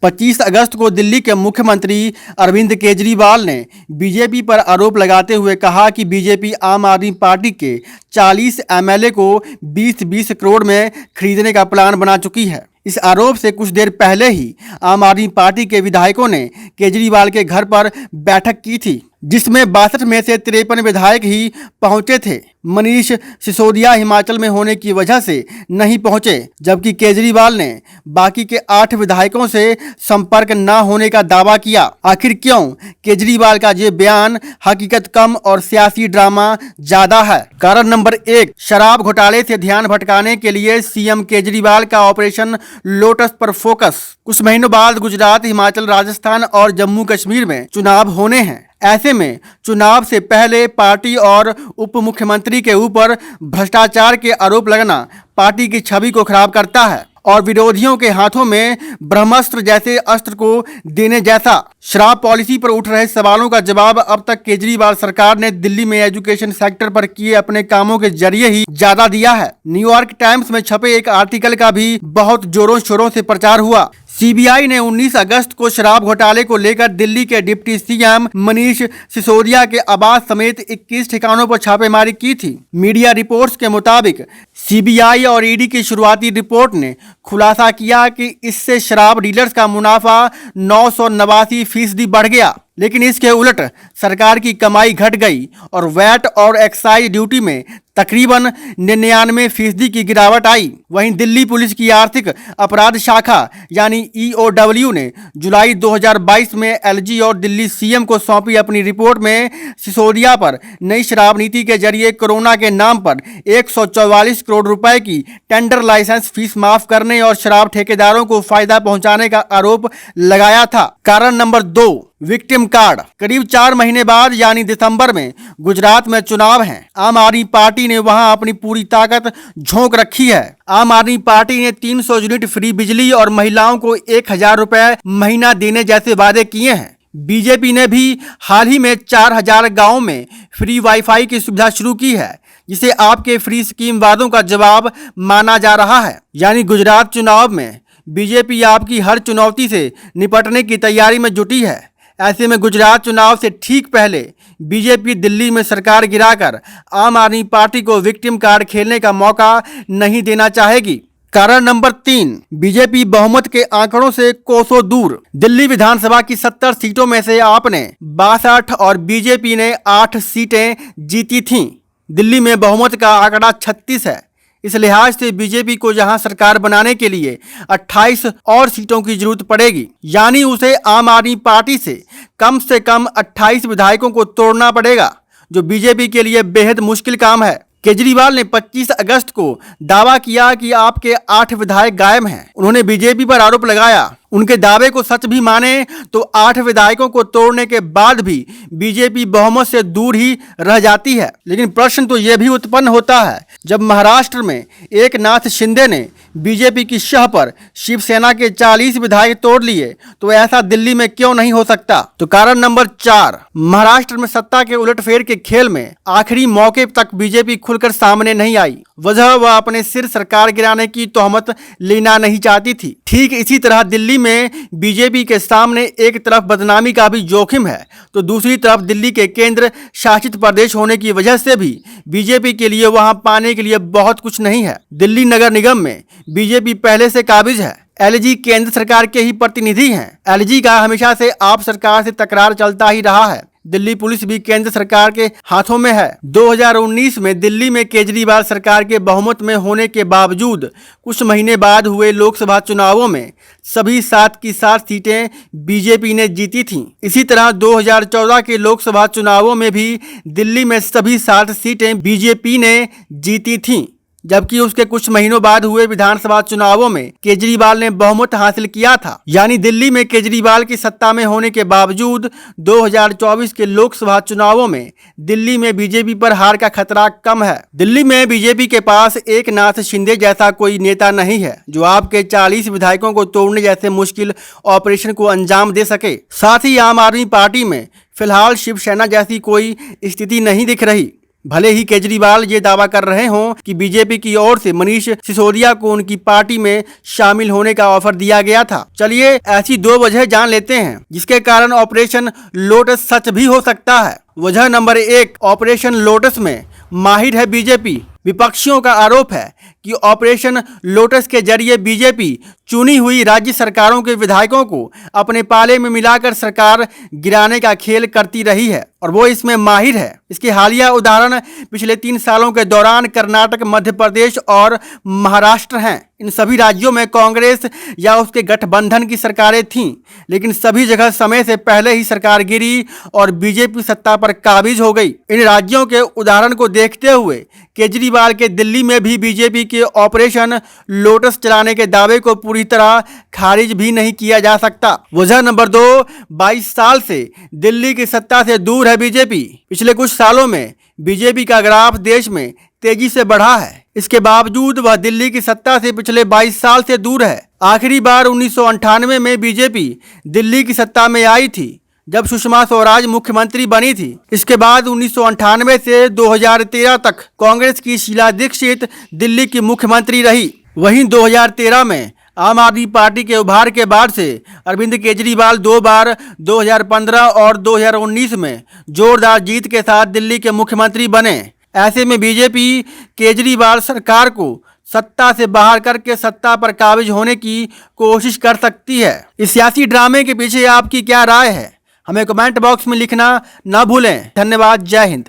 25 अगस्त को दिल्ली के मुख्यमंत्री अरविंद केजरीवाल ने बीजेपी पर आरोप लगाते हुए कहा कि बीजेपी आम आदमी पार्टी के 40 एमएलए को 20-20 करोड़ में खरीदने का प्लान बना चुकी है। इस आरोप से कुछ देर पहले ही आम आदमी पार्टी के विधायकों ने केजरीवाल के घर पर बैठक की थी, जिसमें 62 में से 53 विधायक ही पहुंचे थे। मनीष सिसोदिया हिमाचल में होने की वजह से नहीं पहुंचे, जबकि केजरीवाल ने बाकी के 8 विधायकों से संपर्क न होने का दावा किया। आखिर क्यों केजरीवाल का ये बयान हकीकत कम और सियासी ड्रामा ज्यादा है? कारण नंबर 1, शराब घोटाले से ध्यान भटकाने के लिए सीएम केजरीवाल का ऑपरेशन लोटस पर फोकस। कुछ महीनों बाद गुजरात, हिमाचल, राजस्थान और जम्मू कश्मीर में चुनाव होने हैं। ऐसे में चुनाव से पहले पार्टी और उप मुख्यमंत्री के ऊपर भ्रष्टाचार के आरोप लगना पार्टी की छवि को खराब करता है और विरोधियों के हाथों में ब्रह्मास्त्र जैसे अस्त्र को देने जैसा। शराब पॉलिसी पर उठ रहे सवालों का जवाब अब तक केजरीवाल सरकार ने दिल्ली में एजुकेशन सेक्टर पर किए अपने कामों के जरिए ही ज्यादा दिया है। न्यूयॉर्क टाइम्स में छपे एक आर्टिकल का भी बहुत जोरों शोरों से प्रचार हुआ। सीबीआई ने 19 अगस्त को शराब घोटाले को लेकर दिल्ली के डिप्टी सीएम मनीष सिसोदिया के आवास समेत 21 ठिकानों पर छापेमारी की थी। मीडिया रिपोर्ट्स के मुताबिक सीबीआई और ईडी की शुरुआती रिपोर्ट ने खुलासा किया कि इससे शराब डीलर्स का मुनाफा 989% बढ़ गया, लेकिन इसके उलट सरकार की कमाई घट गई और वैट और एक्साइज ड्यूटी में तकरीबन 99% की गिरावट आई। वहीं दिल्ली पुलिस की आर्थिक अपराध शाखा यानी ईओडब्ल्यू ने जुलाई 2022 में एलजी और दिल्ली सीएम को सौंपी अपनी रिपोर्ट में सिसोदिया पर नई शराब नीति के जरिए कोरोना के नाम पर 144 करोड़ रुपए की टेंडर लाइसेंस फीस माफ करने और शराब ठेकेदारों को फायदा पहुंचाने का आरोप लगाया था। कारण नंबर 2, विक्टिम कार्ड। करीब 4 महीने बाद यानी दिसंबर में गुजरात में चुनाव हैं। आम आदमी पार्टी ने वहां अपनी पूरी ताकत झोंक रखी है। आम आदमी पार्टी ने 300 यूनिट फ्री बिजली और महिलाओं को 1000 रुपए महीना देने जैसे वादे किए हैं। बीजेपी ने भी हाल ही में 4000 गांवों में फ्री वाईफाई की सुविधा शुरू की है, जिसे आपके फ्री स्कीम वादों का जवाब माना जा रहा है। यानी गुजरात चुनाव में बीजेपी आपकी हर चुनौती से निपटने की तैयारी में जुटी है। ऐसे में गुजरात चुनाव से ठीक पहले बीजेपी दिल्ली में सरकार गिराकर आम आदमी पार्टी को विक्टिम कार्ड खेलने का मौका नहीं देना चाहेगी। कारण नंबर 3, बीजेपी बहुमत के आंकड़ों से कोसों दूर। दिल्ली विधानसभा की 70 सीटों में से आपने 62 और बीजेपी ने 8 सीटें जीती थीं। दिल्ली में बहुमत का आंकड़ा 36 है। इस लिहाज से बीजेपी को जहां सरकार बनाने के लिए 28 और सीटों की जरूरत पड़ेगी, यानी उसे आम आदमी पार्टी से कम 28 विधायकों को तोड़ना पड़ेगा, जो बीजेपी के लिए बेहद मुश्किल काम है। केजरीवाल ने 25 अगस्त को दावा किया कि आपके 8 विधायक गायब हैं। उन्होंने बीजेपी पर आरोप लगाया। उनके दावे को सच भी माने तो 8 विधायकों को तोड़ने के बाद भी बीजेपी बहुमत से दूर ही रह जाती है। लेकिन प्रश्न तो यह भी उत्पन्न होता है, जब महाराष्ट्र में एकनाथ शिंदे ने बीजेपी की शह पर शिवसेना के 40 विधायक तोड़ लिए, तो ऐसा दिल्ली में क्यों नहीं हो सकता? तो कारण नंबर 4, महाराष्ट्र में सत्ता के उलटफेर के खेल में आखिरी मौके तक बीजेपी खुलकर सामने नहीं आई। वजह वह अपने सिर सरकार गिराने की तोहमत लेना नहीं चाहती थी। ठीक इसी तरह दिल्ली में बीजेपी के सामने एक तरफ बदनामी का भी जोखिम है, तो दूसरी तरफ दिल्ली के केंद्र शासित प्रदेश होने की वजह से भी बीजेपी के लिए वहां पाने के लिए बहुत कुछ नहीं है। दिल्ली नगर निगम में बीजेपी पहले से काबिज है। एलजी केंद्र सरकार के ही प्रतिनिधि हैं। एलजी का हमेशा से आप सरकार से तकरार चलता ही रहा है। दिल्ली पुलिस भी केंद्र सरकार के हाथों में है। 2019 में दिल्ली में केजरीवाल सरकार के बहुमत में होने के बावजूद कुछ महीने बाद हुए लोकसभा चुनावों में सभी 7 की 7 सीटें बीजेपी ने जीती थीं। इसी तरह 2014 के लोकसभा चुनावों में भी दिल्ली में सभी 7 सीटें बीजेपी ने जीती थीं, जबकि उसके कुछ महीनों बाद हुए विधानसभा चुनावों में केजरीवाल ने बहुमत हासिल किया था। यानी दिल्ली में केजरीवाल की सत्ता में होने के बावजूद 2024 के लोकसभा चुनावों में दिल्ली में बीजेपी पर हार का खतरा कम है। दिल्ली में बीजेपी के पास एकनाथ शिंदे जैसा कोई नेता नहीं है जो आपके 40 विधायकों को तोड़ने जैसे मुश्किल ऑपरेशन को अंजाम दे सके। साथ ही आम आदमी पार्टी में फिलहाल शिवसेना जैसी कोई स्थिति नहीं दिख रही। भले ही केजरीवाल ये दावा कर रहे हों कि बीजेपी की ओर से मनीष सिसोदिया को उनकी पार्टी में शामिल होने का ऑफर दिया गया था। चलिए ऐसी 2 वजह जान लेते हैं जिसके कारण ऑपरेशन लोटस सच भी हो सकता है। वजह नंबर 1, ऑपरेशन लोटस में माहिर है बीजेपी। विपक्षियों का आरोप है कि ऑपरेशन लोटस के जरिए बीजेपी चुनी हुई राज्य सरकारों के विधायकों को अपने पाले में मिलाकर सरकार गिराने का खेल करती रही है और वो इसमें माहिर है। इसके हालिया उदाहरण पिछले 3 सालों के दौरान कर्नाटक, मध्य प्रदेश और महाराष्ट्र हैं। इन सभी राज्यों में कांग्रेस या उसके गठबंधन की सरकारें थीं, लेकिन सभी जगह समय से पहले ही सरकार गिरी और बीजेपी सत्ता पर काबिज हो गई। इन राज्यों के उदाहरण को देखते हुए केजरीवाल के दिल्ली में भी बीजेपी के ऑपरेशन लोटस चलाने के दावे को पूरी तरह खारिज भी नहीं किया जा सकता। वजह नंबर 2, 22 साल से दिल्ली की सत्ता से दूर है बीजेपी। पिछले कुछ सालों में बीजेपी का ग्राफ देश में तेजी से बढ़ा है। इसके बावजूद वह दिल्ली की सत्ता से पिछले 22 साल से दूर है। आखिरी बार 1998 में बीजेपी दिल्ली की सत्ता में आई थी जब सुषमा स्वराज मुख्यमंत्री बनी थी। इसके बाद 1998 से 2013 तक कांग्रेस की शीला दीक्षित दिल्ली की मुख्यमंत्री रही। वहीं 2013 में आम आदमी पार्टी के उभार के बाद से अरविंद केजरीवाल 2 बार 2015 और 2019 में जोरदार जीत के साथ दिल्ली के मुख्यमंत्री बने। ऐसे में बीजेपी केजरीवाल सरकार को सत्ता से बाहर करके सत्ता पर काबिज होने की कोशिश कर सकती है। इस सियासी ड्रामे के पीछे आपकी क्या राय है? हमें कमेंट बॉक्स में लिखना ना भूलें। धन्यवाद। जय हिंद।